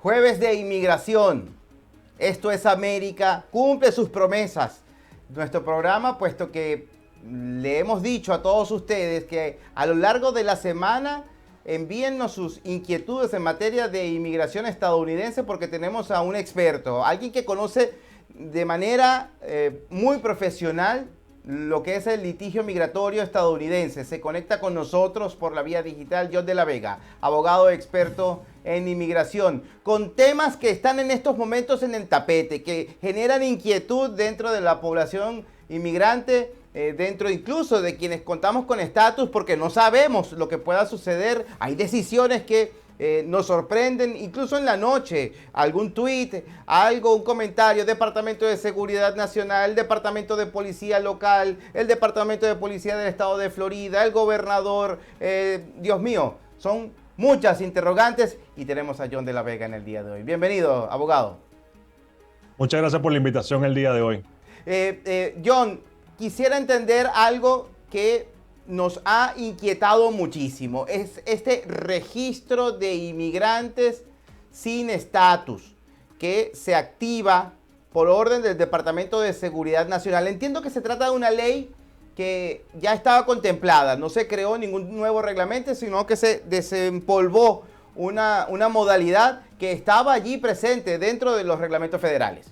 Jueves de inmigración. Esto es América, cumple sus promesas. Nuestro programa, puesto que le hemos dicho a todos ustedes que a lo largo de la semana envíennos sus inquietudes en materia de inmigración estadounidense, porque tenemos a un experto, alguien que conoce de manera muy profesional lo que es el litigio migratorio estadounidense. Se conecta con nosotros por la vía digital John de la Vega, abogado experto en inmigración, con temas que están en estos momentos en el tapete, que generan inquietud dentro de la población inmigrante, dentro incluso de quienes contamos con estatus, porque no sabemos lo que pueda suceder. Hay decisiones que nos sorprenden, incluso en la noche, algún tuit, algo, un comentario, Departamento de Seguridad Nacional, Departamento de Policía Local, el Departamento de Policía del Estado de Florida, el gobernador, Dios mío, son muchas interrogantes y tenemos a John de la Vega en el día de hoy. Bienvenido, abogado. Muchas gracias por la invitación el día de hoy. John, quisiera entender algo que nos ha inquietado muchísimo. Es este registro de inmigrantes sin estatus que se activa por orden del Departamento de Seguridad Nacional. Entiendo que se trata de una ley que ya estaba contemplada. No se creó ningún nuevo reglamento, sino que se desempolvó una modalidad que estaba allí presente dentro de los reglamentos federales.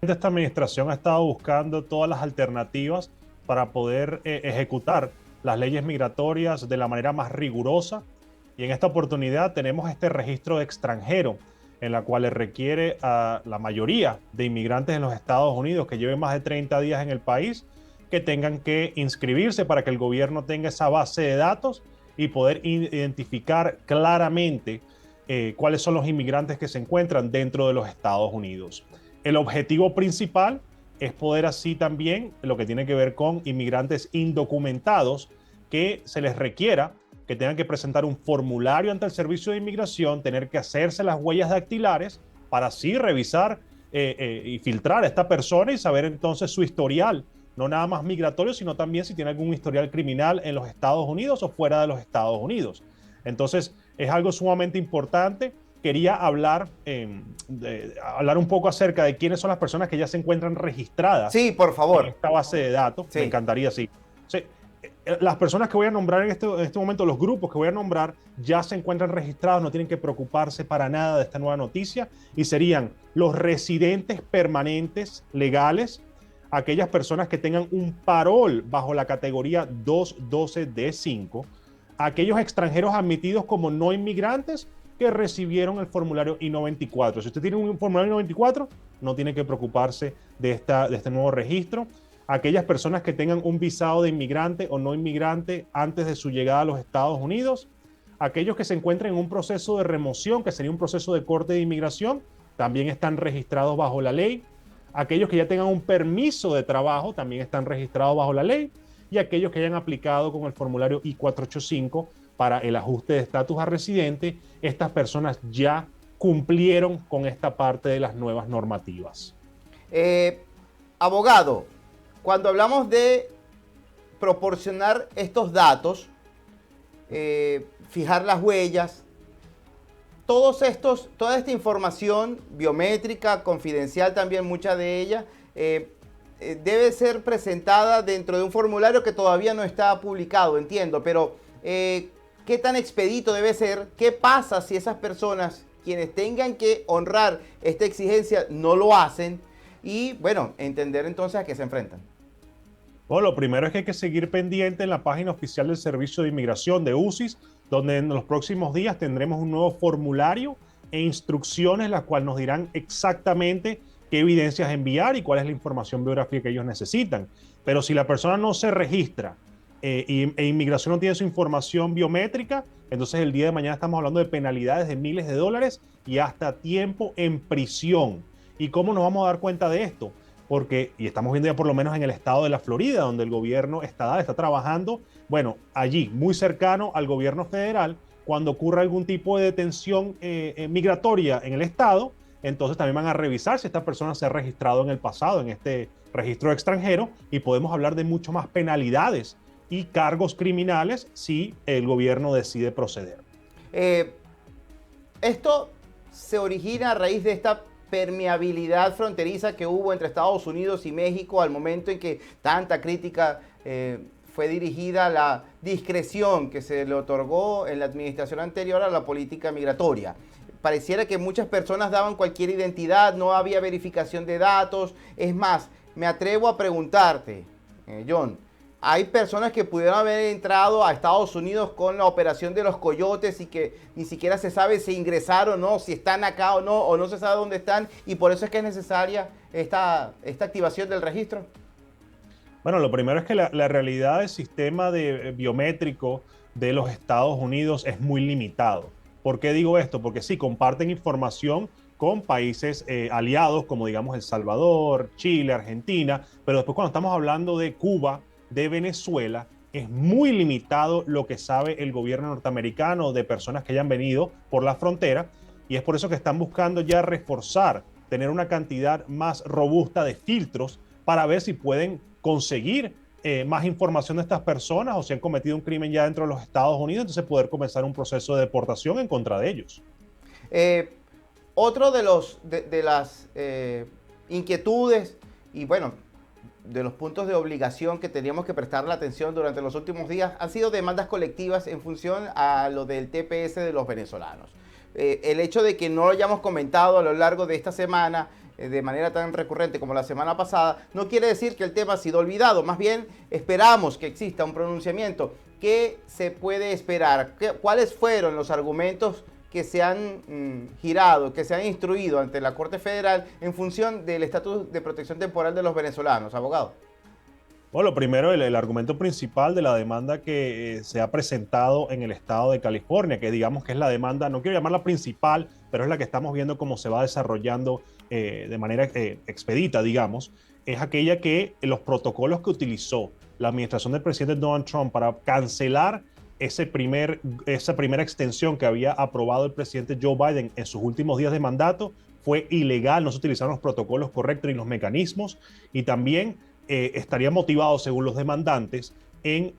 Esta administración ha estado buscando todas las alternativas para poder ejecutar las leyes migratorias de la manera más rigurosa, y en esta oportunidad tenemos este registro de extranjero en la cual le requiere a la mayoría de inmigrantes en los Estados Unidos que lleven más de 30 días en el país que tengan que inscribirse para que el gobierno tenga esa base de datos y poder identificar claramente cuáles son los inmigrantes que se encuentran dentro de los Estados Unidos. El objetivo principal es poder así también lo que tiene que ver con inmigrantes indocumentados, que se les requiera que tengan que presentar un formulario ante el Servicio de Inmigración, tener que hacerse las huellas dactilares para así revisar y filtrar a esta persona y saber entonces su historial, no nada más migratorio, sino también si tiene algún historial criminal en los Estados Unidos o fuera de los Estados Unidos. Entonces es algo sumamente importante. Quería hablar un poco acerca de quiénes son las personas que ya se encuentran registradas. Sí, por favor. En esta base de datos. Sí. Me encantaría, sí. Las personas que voy a nombrar en este momento, los grupos que voy a nombrar, ya se encuentran registrados, no tienen que preocuparse para nada de esta nueva noticia, y serían los residentes permanentes legales, aquellas personas que tengan un parol bajo la categoría 212D5, aquellos extranjeros admitidos como no inmigrantes que recibieron el formulario I-94. Si usted tiene un formulario I-94, no tiene que preocuparse de este nuevo registro. Aquellas personas que tengan un visado de inmigrante o no inmigrante antes de su llegada a los Estados Unidos. Aquellos que se encuentren en un proceso de remoción, que sería un proceso de corte de inmigración, también están registrados bajo la ley. Aquellos que ya tengan un permiso de trabajo, también están registrados bajo la ley. Y aquellos que hayan aplicado con el formulario I-485 para el ajuste de estatus a residente, estas personas ya cumplieron con esta parte de las nuevas normativas. Abogado, cuando hablamos de proporcionar estos datos, fijar las huellas, toda esta información biométrica, confidencial también, mucha de ella, debe ser presentada dentro de un formulario que todavía no está publicado, entiendo, pero ¿qué tan expedito debe ser? ¿Qué pasa si esas personas, quienes tengan que honrar esta exigencia, no lo hacen? Y bueno, entender entonces a qué se enfrentan. Bueno, lo primero es que hay que seguir pendiente en la página oficial del Servicio de Inmigración de UCIS, donde en los próximos días tendremos un nuevo formulario e instrucciones, las cuales nos dirán exactamente qué evidencias enviar y cuál es la información biográfica que ellos necesitan. Pero si la persona no se registra e Inmigración no tiene su información biométrica, entonces el día de mañana estamos hablando de penalidades de miles de dólares y hasta tiempo en prisión. ¿Y cómo nos vamos a dar cuenta de esto? Porque, y estamos viendo ya por lo menos en el estado de la Florida, donde el gobierno estatal está trabajando, bueno, allí, muy cercano al gobierno federal, cuando ocurra algún tipo de detención migratoria en el estado, entonces también van a revisar si esta persona se ha registrado en el pasado en este registro extranjero, y podemos hablar de mucho más penalidades y cargos criminales si el gobierno decide proceder. Esto se origina a raíz de esta permeabilidad fronteriza que hubo entre Estados Unidos y México al momento en que tanta crítica fue dirigida a la discreción que se le otorgó en la administración anterior a la política migratoria. Pareciera que muchas personas daban cualquier identidad, no había verificación de datos. Es más, me atrevo a preguntarte, John, hay personas que pudieron haber entrado a Estados Unidos con la operación de los coyotes y que ni siquiera se sabe si ingresaron o no, si están acá o no se sabe dónde están, y por eso es que es necesaria esta activación del registro. Bueno, lo primero es que la realidad del sistema biométrico de los Estados Unidos es muy limitado. ¿Por qué digo esto? Porque sí, comparten información con países aliados como digamos El Salvador, Chile, Argentina, pero después cuando estamos hablando de Cuba, de Venezuela, es muy limitado lo que sabe el gobierno norteamericano de personas que hayan venido por la frontera, y es por eso que están buscando ya reforzar, tener una cantidad más robusta de filtros para ver si pueden conseguir más información de estas personas o si han cometido un crimen ya dentro de los Estados Unidos, entonces poder comenzar un proceso de deportación en contra de ellos. Otro de las inquietudes y bueno, de los puntos de obligación que teníamos que prestar la atención durante los últimos días han sido demandas colectivas en función a lo del TPS de los venezolanos. El hecho de que no lo hayamos comentado a lo largo de esta semana de manera tan recurrente como la semana pasada, no quiere decir que el tema ha sido olvidado, más bien esperamos que exista un pronunciamiento. ¿Qué se puede esperar? ¿Cuáles fueron los argumentos que se han girado, que se han instruido ante la Corte Federal en función del estatus de protección temporal de los venezolanos, abogado? Bueno, lo primero, el argumento principal de la demanda que se ha presentado en el estado de California, que digamos que es la demanda, no quiero llamarla principal, pero es la que estamos viendo cómo se va desarrollando de manera expedita, digamos, es aquella que los protocolos que utilizó la administración del presidente Donald Trump para cancelar esa primera extensión que había aprobado el presidente Joe Biden en sus últimos días de mandato fue ilegal, no se utilizaron los protocolos correctos ni los mecanismos, y también estaría motivado, según los demandantes, en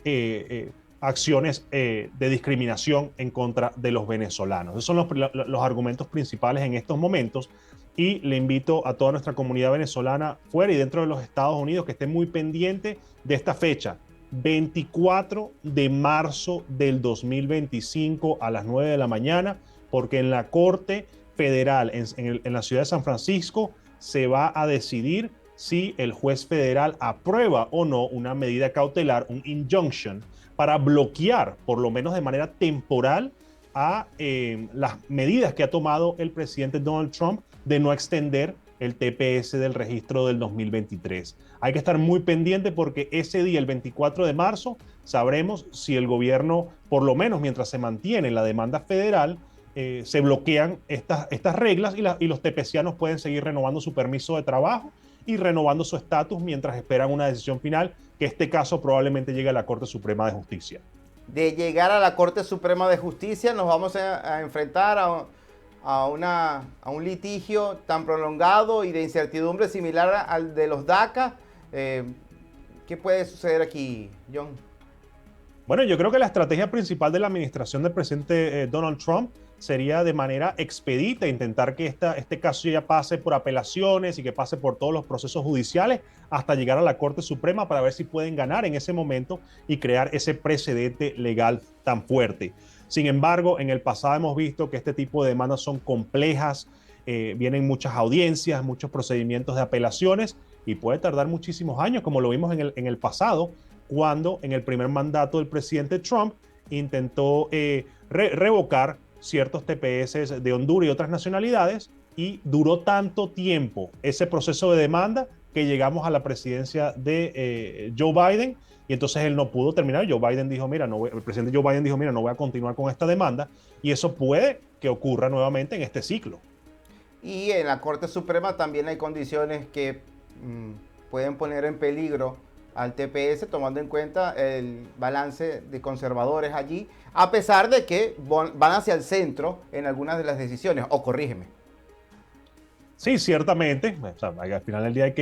acciones de discriminación en contra de los venezolanos. Esos son los argumentos principales en estos momentos, y le invito a toda nuestra comunidad venezolana fuera y dentro de los Estados Unidos que esté muy pendiente de esta fecha, 24 de marzo del 2025 a las 9 de la mañana, porque en la Corte Federal en la ciudad de San Francisco se va a decidir si el juez federal aprueba o no una medida cautelar, un injunction, para bloquear, por lo menos de manera temporal, a las medidas que ha tomado el presidente Donald Trump de no extender el TPS del registro del 2023. Hay que estar muy pendiente porque ese día, el 24 de marzo, sabremos si el gobierno, por lo menos mientras se mantiene la demanda federal, se bloquean estas reglas y los tepecianos pueden seguir renovando su permiso de trabajo y renovando su estatus mientras esperan una decisión final, que este caso probablemente llegue a la Corte Suprema de Justicia. De llegar a la Corte Suprema de Justicia nos vamos a enfrentar a un litigio tan prolongado y de incertidumbre similar al de los DACA. ¿Qué puede suceder aquí, John? Bueno, yo creo que la estrategia principal de la administración del presidente Donald Trump sería de manera expedita intentar que este caso ya pase por apelaciones y que pase por todos los procesos judiciales hasta llegar a la Corte Suprema para ver si pueden ganar en ese momento y crear ese precedente legal tan fuerte. Sin embargo, en el pasado hemos visto que este tipo de demandas son complejas, vienen muchas audiencias, muchos procedimientos de apelaciones y puede tardar muchísimos años, como lo vimos en el pasado, cuando en el primer mandato del presidente Trump intentó revocar ciertos TPS de Honduras y otras nacionalidades, y duró tanto tiempo ese proceso de demanda que llegamos a la presidencia de Joe Biden, y entonces él no pudo terminar. El presidente Joe Biden dijo, mira, no voy a continuar con esta demanda, y eso puede que ocurra nuevamente en este ciclo. Y en la Corte Suprema también hay condiciones que pueden poner en peligro al TPS, tomando en cuenta el balance de conservadores allí, a pesar de que van hacia el centro en algunas de las decisiones, o corrígeme. Sí, ciertamente. O sea, al final del día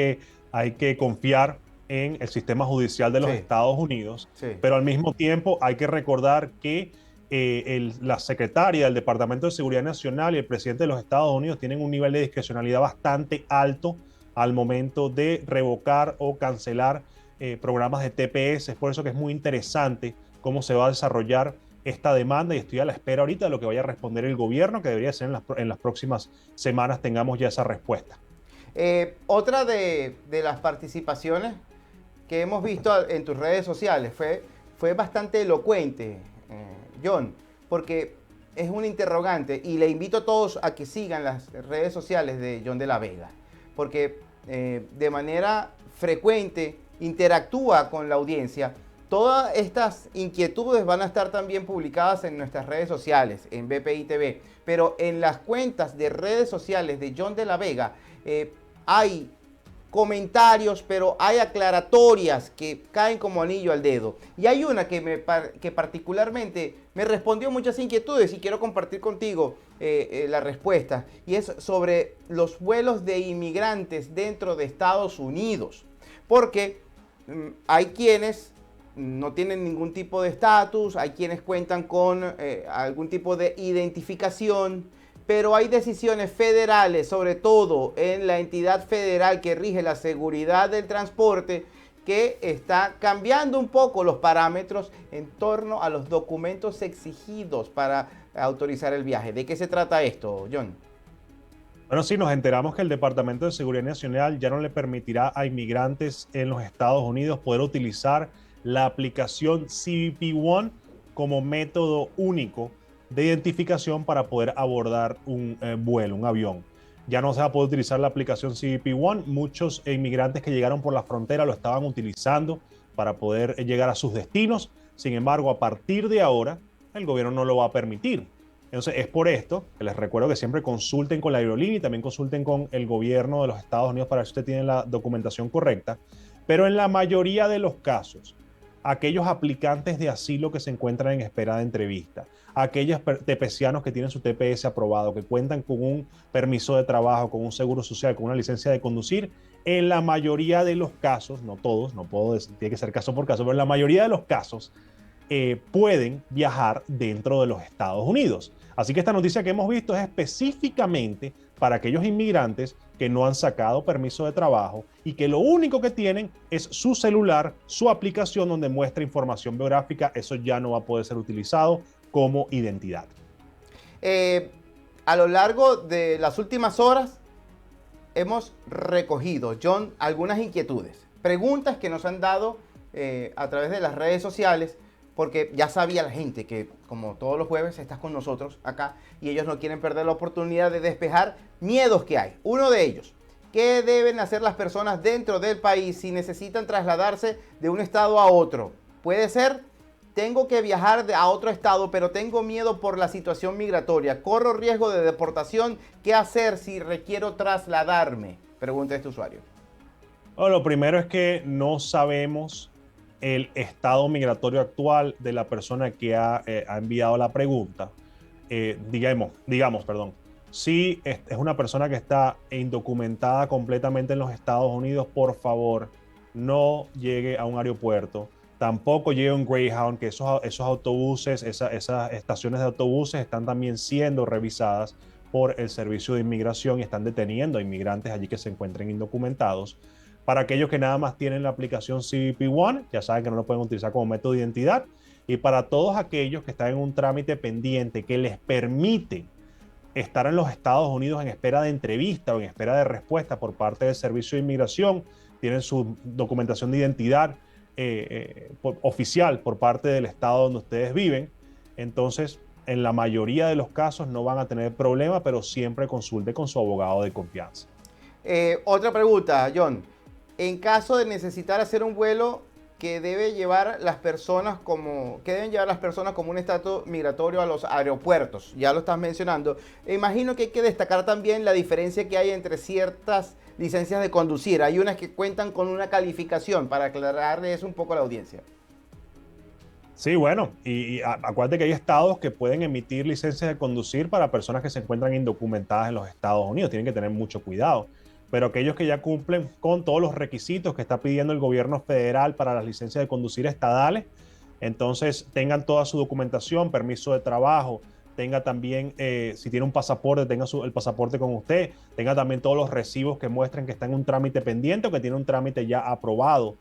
hay que confiar en el sistema judicial de los Estados Unidos, pero al mismo tiempo hay que recordar que la secretaria del Departamento de Seguridad Nacional y el presidente de los Estados Unidos tienen un nivel de discrecionalidad bastante alto al momento de revocar o cancelar programas de TPS. Es por eso que es muy interesante cómo se va a desarrollar esta demanda y estoy a la espera ahorita de lo que vaya a responder el gobierno, que debería ser en las próximas semanas tengamos ya esa respuesta. Otra de las participaciones que hemos visto en tus redes sociales fue bastante elocuente, John, porque es un interrogante y le invito a todos a que sigan las redes sociales de John de la Vega, porque de manera frecuente interactúa con la audiencia. Todas estas inquietudes van a estar también publicadas en nuestras redes sociales, en BPI TV, pero en las cuentas de redes sociales de John de la Vega hay comentarios, pero hay aclaratorias que caen como anillo al dedo. Y hay una que particularmente me respondió muchas inquietudes y quiero compartir contigo la respuesta. Y es sobre los vuelos de inmigrantes dentro de Estados Unidos. Porque hay quienes no tienen ningún tipo de estatus, hay quienes cuentan con algún tipo de identificación, pero hay decisiones federales, sobre todo en la entidad federal que rige la seguridad del transporte, que está cambiando un poco los parámetros en torno a los documentos exigidos para autorizar el viaje. ¿De qué se trata esto, John? Bueno, sí, nos enteramos que el Departamento de Seguridad Nacional ya no le permitirá a inmigrantes en los Estados Unidos poder utilizar la aplicación CBP One como método único de identificación para poder abordar un vuelo, un avión. Ya no se va a poder utilizar la aplicación CBP One. Muchos inmigrantes que llegaron por la frontera lo estaban utilizando para poder llegar a sus destinos. Sin embargo, a partir de ahora, el gobierno no lo va a permitir. Entonces, es por esto que les recuerdo que siempre consulten con la aerolínea y también consulten con el gobierno de los Estados Unidos para ver si usted tiene la documentación correcta. Pero en la mayoría de los casos, aquellos aplicantes de asilo que se encuentran en espera de entrevista, aquellos tepecianos que tienen su TPS aprobado, que cuentan con un permiso de trabajo, con un seguro social, con una licencia de conducir, en la mayoría de los casos, no todos, no puedo decir, tiene que ser caso por caso, pero en la mayoría de los casos pueden viajar dentro de los Estados Unidos. Así que esta noticia que hemos visto es específicamente para aquellos inmigrantes que no han sacado permiso de trabajo y que lo único que tienen es su celular, su aplicación donde muestra información biográfica. Eso ya no va a poder ser utilizado como identidad. A lo largo de las últimas horas hemos recogido, John, algunas inquietudes, preguntas que nos han dado a través de las redes sociales, porque ya sabía la gente que, como todos los jueves, estás con nosotros acá y ellos no quieren perder la oportunidad de despejar miedos que hay. Uno de ellos, ¿qué deben hacer las personas dentro del país si necesitan trasladarse de un estado a otro? Puede ser, tengo que viajar a otro estado, pero tengo miedo por la situación migratoria. Corro riesgo de deportación. ¿Qué hacer si requiero trasladarme? Pregunta este usuario. Bueno, lo primero es que no sabemos el estado migratorio actual de la persona que ha enviado la pregunta. Digamos, si es una persona que está indocumentada completamente en los Estados Unidos, por favor, no llegue a un aeropuerto. Tampoco llegue a un Greyhound, que esos autobuses, esas estaciones de autobuses están también siendo revisadas por el Servicio de Inmigración y están deteniendo a inmigrantes allí que se encuentren indocumentados. Para aquellos que nada más tienen la aplicación CBP One, ya saben que no lo pueden utilizar como método de identidad. Y para todos aquellos que están en un trámite pendiente que les permite estar en los Estados Unidos en espera de entrevista o en espera de respuesta por parte del Servicio de Inmigración, tienen su documentación de identidad oficial por parte del estado donde ustedes viven, entonces en la mayoría de los casos no van a tener problema, pero siempre consulte con su abogado de confianza. Otra pregunta, John. En caso de necesitar hacer un vuelo, ¿qué deben llevar las personas como un estatus migratorio a los aeropuertos? Ya lo estás mencionando. Imagino que hay que destacar también la diferencia que hay entre ciertas licencias de conducir. Hay unas que cuentan con una calificación, para aclararles un poco a la audiencia. Sí, bueno, y acuérdate que hay estados que pueden emitir licencias de conducir para personas que se encuentran indocumentadas en los Estados Unidos. Tienen que tener mucho cuidado. Pero aquellos que ya cumplen con todos los requisitos que está pidiendo el gobierno federal para las licencias de conducir estadales, Entonces, tengan toda su documentación, permiso de trabajo, tenga también, si tiene un pasaporte, tenga el pasaporte con usted, tenga también todos los recibos que muestren que está en un trámite pendiente o que tiene un trámite ya aprobado.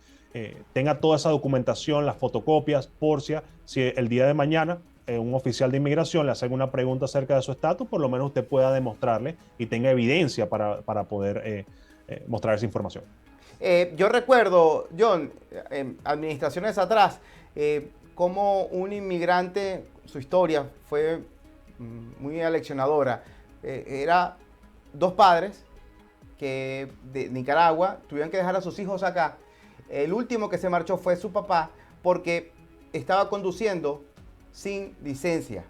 Tenga toda esa documentación, las fotocopias, por si el día de mañana un oficial de inmigración le hace alguna pregunta acerca de su estatus, por lo menos usted pueda demostrarle y tenga evidencia para poder mostrar esa información. Yo recuerdo, John, administraciones atrás, como un inmigrante, su historia fue muy aleccionadora. Era dos padres que de Nicaragua tuvieron que dejar a sus hijos acá. El último que se marchó fue su papá porque estaba conduciendo sin licencia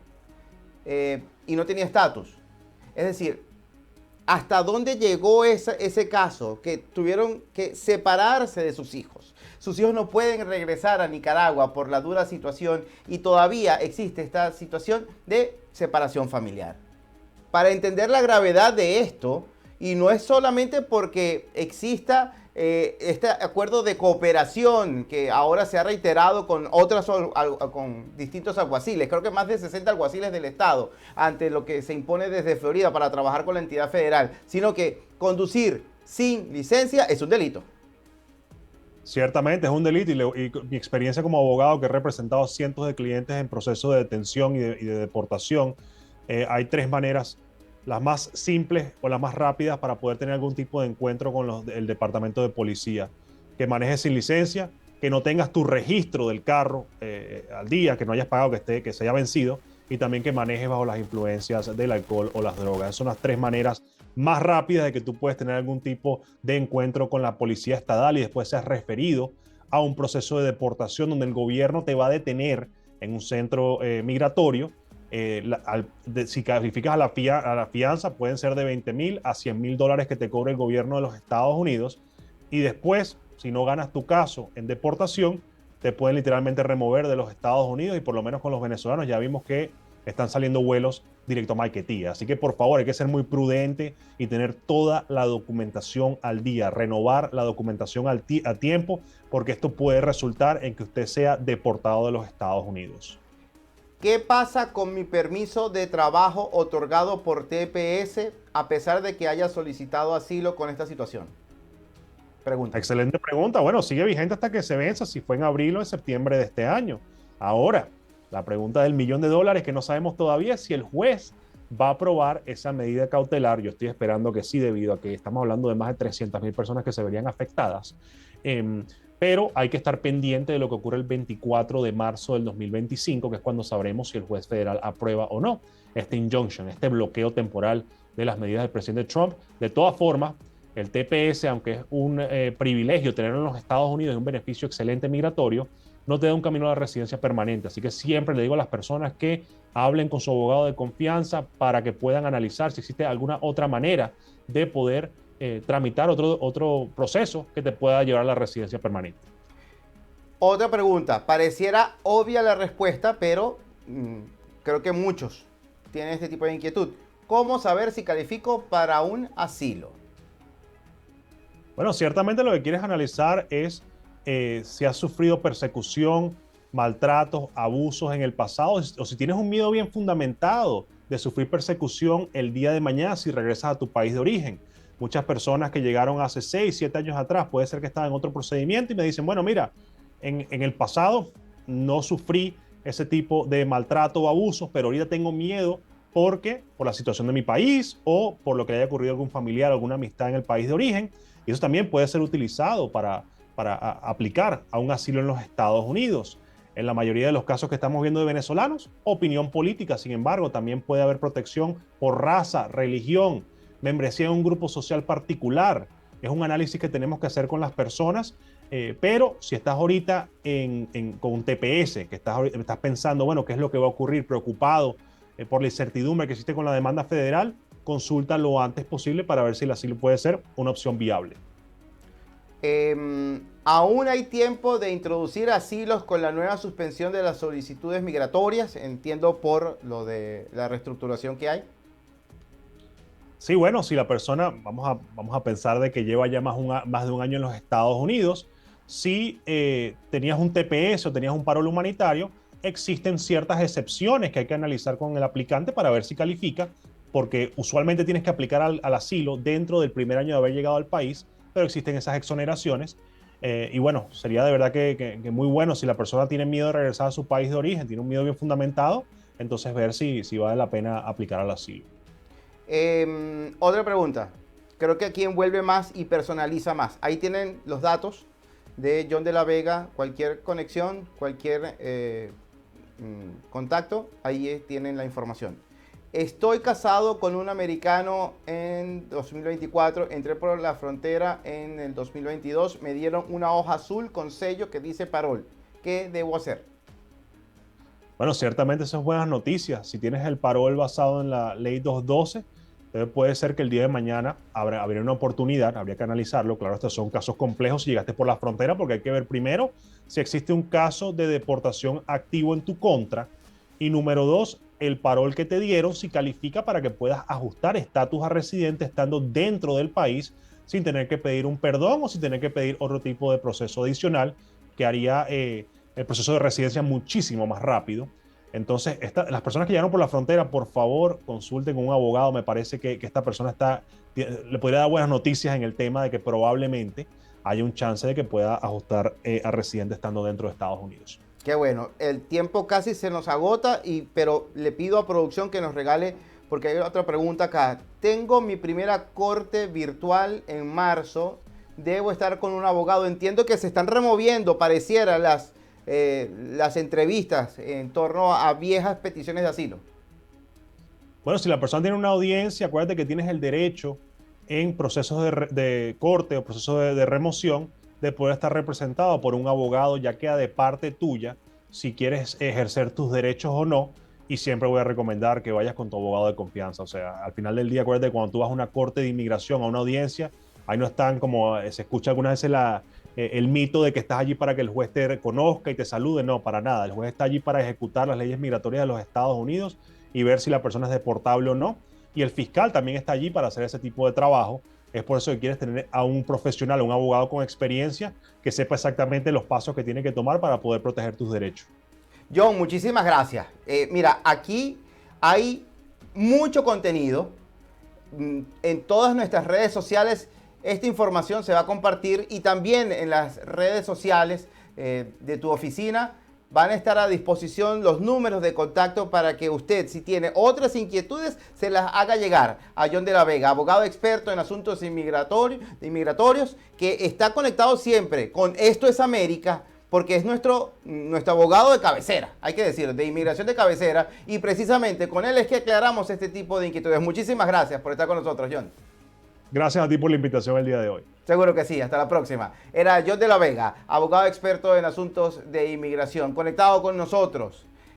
y no tenía estatus. Es decir, ¿hasta dónde llegó ese caso? Que tuvieron que separarse de sus hijos. Sus hijos no pueden regresar a Nicaragua por la dura situación y todavía existe esta situación de separación familiar. Para entender la gravedad de esto, y no es solamente porque exista este acuerdo de cooperación que ahora se ha reiterado con con distintos alguaciles, creo que más de 60 alguaciles del estado, ante lo que se impone desde Florida para trabajar con la entidad federal, sino que conducir sin licencia es un delito. Ciertamente es un delito y mi experiencia como abogado que he representado cientos de clientes en proceso de detención y de deportación, hay tres maneras, las más simples o las más rápidas para poder tener algún tipo de encuentro con el departamento de policía. Que manejes sin licencia, que no tengas tu registro del carro al día, que no hayas pagado, que se haya vencido, y también que manejes bajo las influencias del alcohol o las drogas. Esas son las tres maneras más rápidas de que tú puedes tener algún tipo de encuentro con la policía estatal y después seas referido a un proceso de deportación donde el gobierno te va a detener en un centro migratorio. Si calificas a la fianza, pueden ser de $20,000 a $100,000 que te cobre el gobierno de los Estados Unidos. Y después, si no ganas tu caso en deportación, te pueden literalmente remover de los Estados Unidos y por lo menos con los venezolanos ya vimos que están saliendo vuelos directo a Maiquetía. Así que por favor hay que ser muy prudente y tener toda la documentación al día, renovar la documentación a tiempo, porque esto puede resultar en que usted sea deportado de los Estados Unidos. ¿Qué pasa con mi permiso de trabajo otorgado por TPS a pesar de que haya solicitado asilo con esta situación? Pregunta. Excelente pregunta. Bueno, sigue vigente hasta que se venza, si fue en abril o en septiembre de este año. Ahora, la pregunta del $1,000,000 que no sabemos todavía es si el juez va a aprobar esa medida cautelar. Yo estoy esperando que sí, debido a que estamos hablando de más de 300,000 personas que se verían afectadas. Pero hay que estar pendiente de lo que ocurre el 24 de marzo del 2025, que es cuando sabremos si el juez federal aprueba o no este injunction, este bloqueo temporal de las medidas del presidente Trump. De todas formas, el TPS, aunque es un privilegio tenerlo en los Estados Unidos y un beneficio excelente migratorio, no te da un camino a la residencia permanente. Así que siempre le digo a las personas que hablen con su abogado de confianza para que puedan analizar si existe alguna otra manera de poder tramitar otro proceso que te pueda llevar a la residencia permanente. Otra pregunta. Pareciera obvia la respuesta, pero creo que muchos tienen este tipo de inquietud. ¿Cómo saber si califico para un asilo? Bueno, ciertamente lo que quieres analizar es si has sufrido persecución, maltratos, abusos en el pasado, o si tienes un miedo bien fundamentado de sufrir persecución el día de mañana si regresas a tu país de origen. Muchas personas que llegaron hace 6, 7 años atrás, puede ser que estaban en otro procedimiento y me dicen, bueno, mira, en el pasado no sufrí ese tipo de maltrato o abusos, pero ahorita tengo miedo por la situación de mi país o por lo que haya ocurrido a algún familiar, alguna amistad en el país de origen. Y eso también puede ser utilizado para aplicar a un asilo en los Estados Unidos. En la mayoría de los casos que estamos viendo de venezolanos, opinión política, sin embargo, también puede haber protección por raza, religión, membresía en un grupo social particular. Es un análisis que tenemos que hacer con las personas, pero si estás ahorita con un TPS, que estás pensando, bueno, ¿qué es lo que va a ocurrir? Preocupado por la incertidumbre que existe con la demanda federal, consulta lo antes posible para ver si el asilo puede ser una opción viable. Aún hay tiempo de introducir asilos con la nueva suspensión de las solicitudes migratorias, entiendo por lo de la reestructuración que hay. Sí, bueno, si la persona, vamos a pensar de que lleva ya más de un año en los Estados Unidos, Si tenías un TPS o tenías un parol humanitario, existen ciertas excepciones que hay que analizar con el aplicante para ver si califica, porque usualmente tienes que aplicar al asilo dentro del primer año de haber llegado al país, pero existen esas exoneraciones. Y bueno, sería de verdad que muy bueno si la persona tiene miedo de regresar a su país de origen, tiene un miedo bien fundamentado, entonces ver si vale la pena aplicar al asilo. Otra pregunta. Creo que aquí envuelve más y personaliza más. Ahí tienen los datos de John de la Vega, cualquier conexión, cualquier contacto, ahí tienen la información. Estoy casado con un americano en 2024, entré por la frontera en el 2022, me dieron una hoja azul con sello que dice parol. ¿Qué debo hacer? Bueno, ciertamente esas son buenas noticias. Si tienes el parol basado en la ley 212, entonces puede ser que el día de mañana habría una oportunidad, habría que analizarlo. Claro, estos son casos complejos si llegaste por la frontera, porque hay que ver primero si existe un caso de deportación activo en tu contra. Y número dos, el parol que te dieron, si califica para que puedas ajustar estatus a residente estando dentro del país sin tener que pedir un perdón o sin tener que pedir otro tipo de proceso adicional que haría el proceso de residencia muchísimo más rápido. Entonces, las personas que llegaron por la frontera, por favor, consulten con un abogado. Me parece que esta persona le podría dar buenas noticias en el tema de que probablemente haya un chance de que pueda ajustar a residente estando dentro de Estados Unidos. Qué bueno, el tiempo casi se nos agota, pero le pido a producción que nos regale, porque hay otra pregunta acá. Tengo mi primera corte virtual en marzo, debo estar con un abogado. Entiendo que se están removiendo, pareciera, las entrevistas en torno a viejas peticiones de asilo. Bueno, si la persona tiene una audiencia, acuérdate que tienes el derecho en procesos de corte o procesos de remoción de poder estar representado por un abogado, ya queda de parte tuya si quieres ejercer tus derechos o no. Y siempre voy a recomendar que vayas con tu abogado de confianza. O sea, al final del día, acuérdate, cuando tú vas a una corte de inmigración, a una audiencia, ahí no están como se escucha algunas veces el mito de que estás allí para que el juez te reconozca y te salude. No, para nada. El juez está allí para ejecutar las leyes migratorias de los Estados Unidos y ver si la persona es deportable o no. Y el fiscal también está allí para hacer ese tipo de trabajo. Es por eso que quieres tener a un profesional, a un abogado con experiencia que sepa exactamente los pasos que tiene que tomar para poder proteger tus derechos. John, muchísimas gracias. Mira, aquí hay mucho contenido. En todas nuestras redes sociales esta información se va a compartir y también en las redes sociales de tu oficina van a estar a disposición los números de contacto para que usted, si tiene otras inquietudes, se las haga llegar a John de la Vega, abogado experto en asuntos inmigratorios, que está conectado siempre con Esto es América, porque es nuestro abogado de cabecera, hay que decir, de inmigración de cabecera, y precisamente con él es que aclaramos este tipo de inquietudes. Muchísimas gracias por estar con nosotros, John. Gracias a ti por la invitación el día de hoy. Seguro que sí, hasta la próxima. Era John de la Vega, abogado experto en asuntos de inmigración, conectado con nosotros